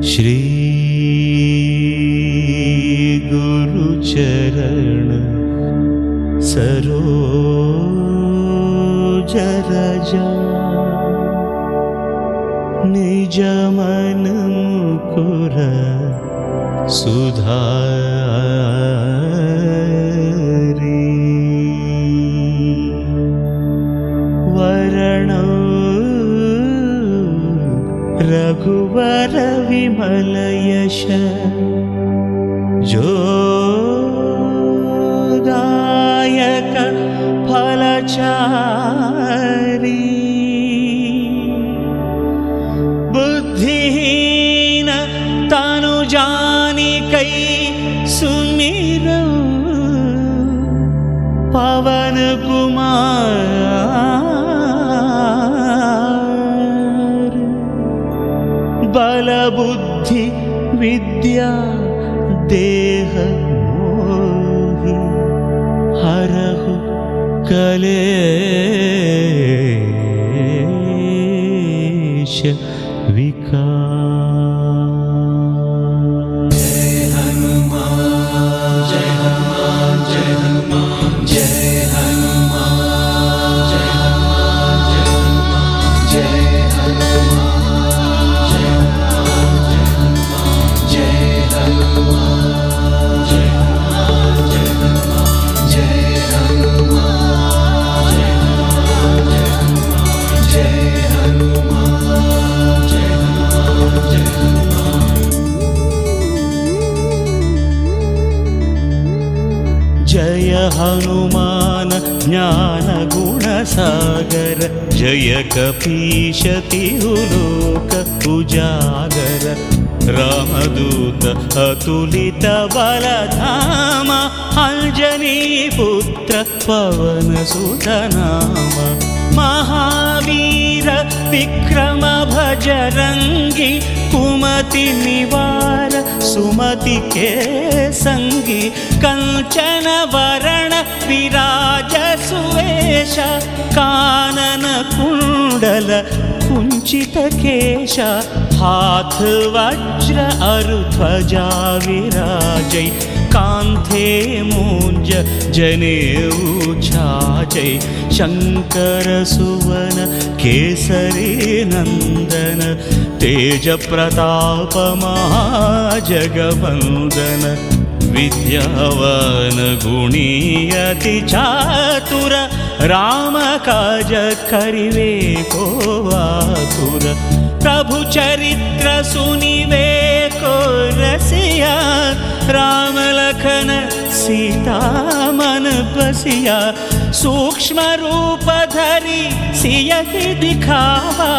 श्री गुरुचरण सरोज रजा निज मन मुकुर सुधारी वरण रघुवर विमल यश जोदायक फलचारी बुद्धिहीन तनु जानिकै सुमिरौ पवन कुमार बल बुद्धि विद्या देह मोहि हरहु कलेश विकार। जय हनुमान जय हनुमान जय हनुमान जय हनुमान जय हनुमान जय हनुमान जय हनुमान जय हनुमान जय हनुमान जय हनुमान जय हनुमान जय जय हनुमान ज्ञान गुण सागर जय कपीश तिहुलोक उजागर रामदूत अतुलित बलधाम अंजनी पुत्र पवन सुत नाम महावीर विक्रम भजरंगी कुमति निवार सुमति के संगी कंचन वरण विराज सुवेश कानन कुंडल कुंचित केश हाथ वज्र अरु ध्वजा विराजै कांथे मूंज जनेऊ छाजै शंकर सुवन केसरी नंदन तेज प्रताप महाजगवंदन विद्यावान गुणी अति चातुर राम काज करिवे को आतुर प्रभु चरित्र सुनिवे को रसिया राम लखन सीता मन बसिया सूक्ष्म रूप धरि सियहि दिखावा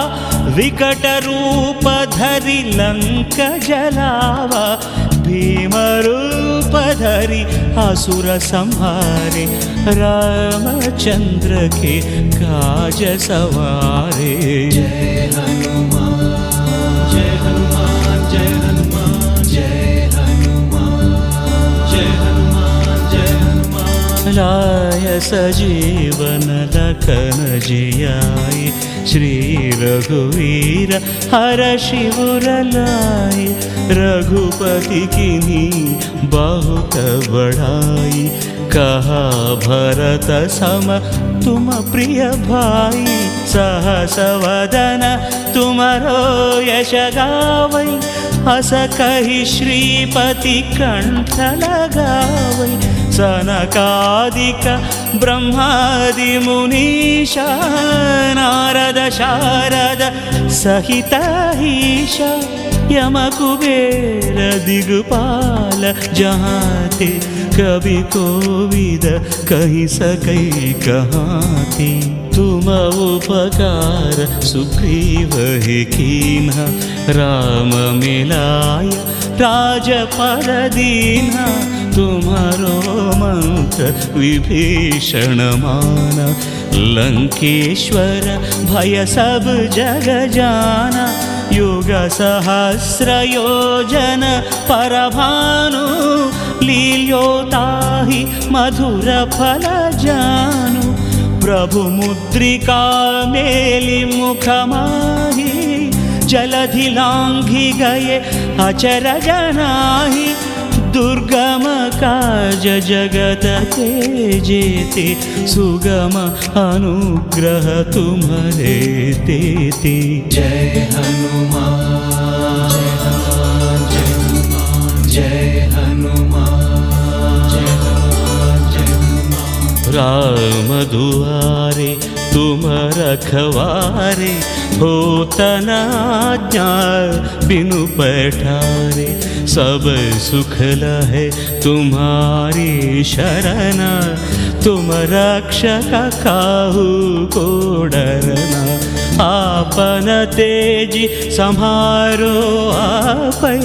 विकट रूप धरि लंक जलावा भीम रूप धरि असुर संहारे रामचंद्र के काज सवारे। जय हनुमान जय हनुमान जय हनुमान जय हनुमान जय हनुमान जय हनुमान लाय सजीवन लखन जियाय श्री रघुवीर हर शिवर लाय रघुपति किन्ही बहुत बड़ाई कहा भरत सम तुम प्रिय भाई सहस वदन तुमरो यश गावै हस कहि श्रीपति कंठ लगावै सनकादिक ब्रह्मादि मुनीशा नारद शारद सहित ईशा यम कुबेर दिगपाल जहाँ थे कभी कोविद कही सकै कहाँ थे तुम उपकार सुग्रीव ही कीन्हा राम मिलाय राजपद दीन्हा तुम्हारो मंत्र विभीषण माना लंकेश्वर भय सब जग जाना युग सहस्र योजन परभानु लील्योताहि मधुर फल जानु प्रभु मुद्रिका मेलि मुख माहि जलधि लांघि गए अचरज नाही, दुर्गम काज जगत के जेते, सुगम अनुग्रह तुम्हारे देते। जय हनुमान जय हनुमान जय हनुमान जय हनुमान जय हनुमान। राम दुआरे तुम रखवारे, होत न आज्ञा बिनु पैठारे, सब सुख लहे तुम्हारी शरण, तुम रक्षक काहू को डरना। आपन तेज सम्हारो आपै,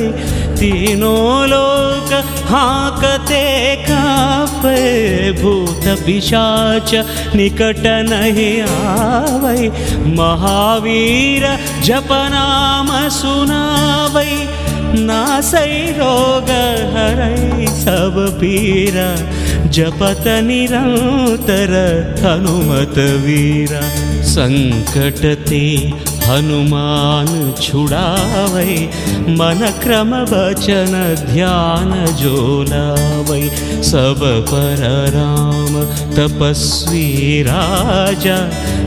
तीनों लोक हाँकते कांपे, भूत पिशाच निकट नहीं आवै, महावीर जप नाम सुनावै, नासै रोग हरै सब पीरा, जपत निरंतर हनुमत वीरा। संकट ते हनुमान छुड़ावै, मन क्रम वचन ध्यान जो लावै, सब पर राम तपस्वी राजा,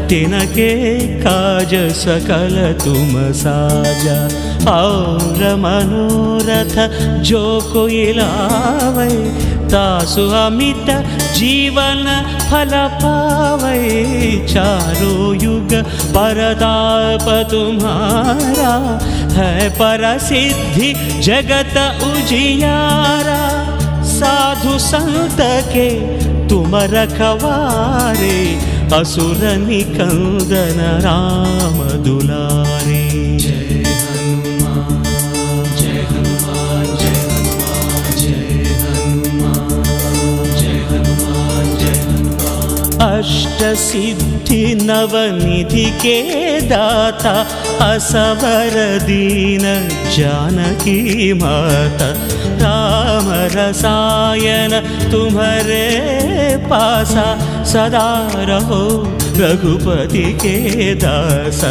तिनके काज सकल तुम साजा। और मनोरथ जो कोई लावै, तासु अमित जीवन फल पावै, चारों युग परताप तुम्हारा, है परसिद्धि जगत उजियारा। साधु संत के तुम रखवारे, असुर निकंदन राम दुलारे। जय हनुमान जय हनुमान जय हनुमान जय हनुमान जय हनुमान जय हनुमान। अष्ट सिद्धि नवनिधि के दाता, असवर दीन जानकी माता, राम रसायन तुम्हारे पासा, सदा रहो रघुपति के दास।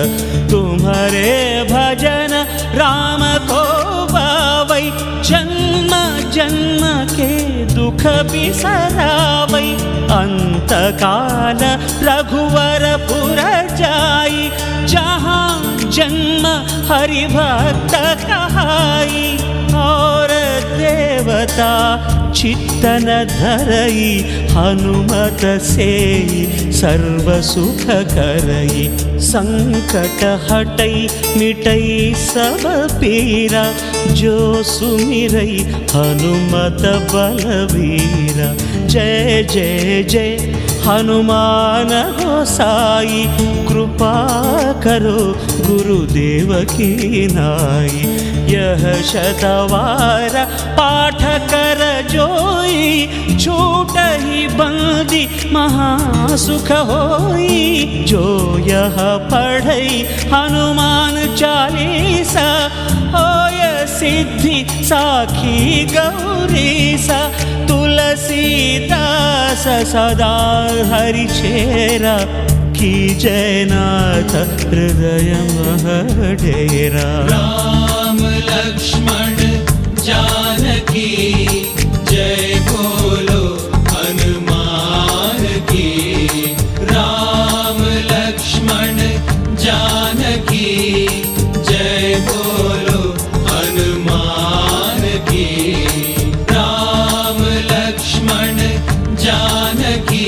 तुम्हारे भजन राम को पावै, जन्म जन्म के दुख बिसरावै, अंत काल रघुवरपुर जाई, जहाँ जन्म हरि भक्त कहाई। और देवता चित्तन धरई, हनुमत से सर्व सुख करई। संकट हटई मिटई सब पीरा, जो सुमिरई हनुमत बलवीरा। जय जय जय हनुमान गोसाई, कृपा करो गुरुदेव की नाई। यह शतवार पाठ कर जोई, छूट ही बंदी महासुख होई। जो यह पढ़ई हनुमान चालीसा, होय सिद्धि साखी गौरीसा। तुलसीदास सदा हरि चेरा, की जयनाथ हृदय मह डेरा। राम लक्ष्मण जानकी जय बोलो हनुमान की। राम लक्ष्मण जानकी जय बोलो हनुमान की। राम लक्ष्मण जानकी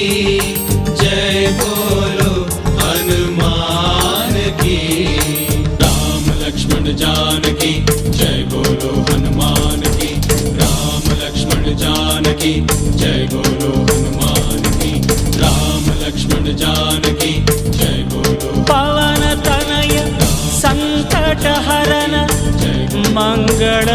जय बोलो हनुमान की। राम लक्ष्मण जानकी जय बोलो हनुमान की। राम लक्ष्मण जानकी जय बोलो हनुमान की। राम लक्ष्मण जानकी जय बोलो। पवन तनय संकट हरन मंगल